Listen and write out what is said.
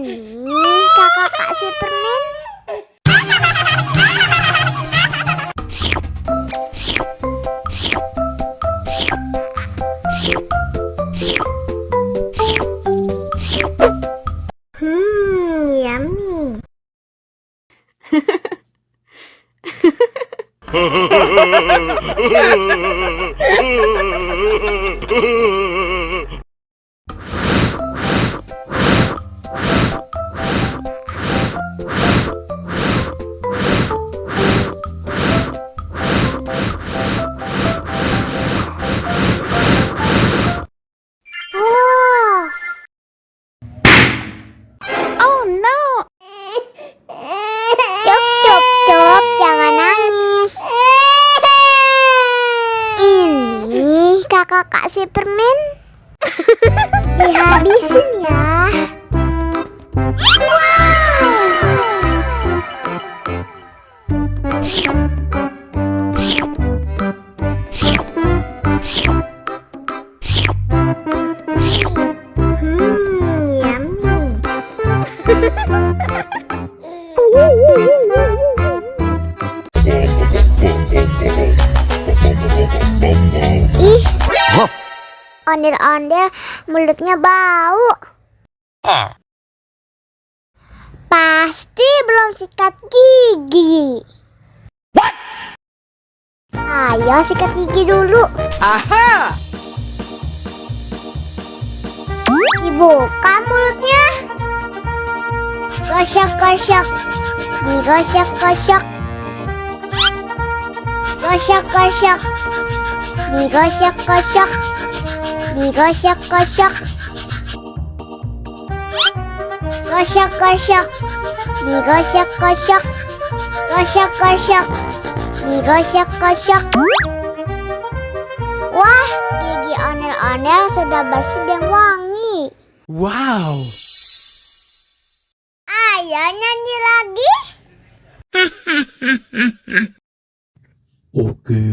Ini kakak kasih permen. Yummy. Oh no. Cup, jangan nangis. Ini kakak kasih permen. Dihabisin ya. Ih, ondel-ondel mulutnya bau. Pasti belum sikat gigi. What? Ayo sikat gigi dulu. Aha! Dibuka mulutnya. Gosok-gosok. Digosok-gosok. Gosok-gosok. Digosok-gosok. Digosok-gosok. Gosok-gosok. Digosok-gosok. Gosok-gosok. Digosok-gosok. Wah, gigi ondel-ondel sudah bersih dan wangi. Wow! Ayo nyanyi lagi. Oke.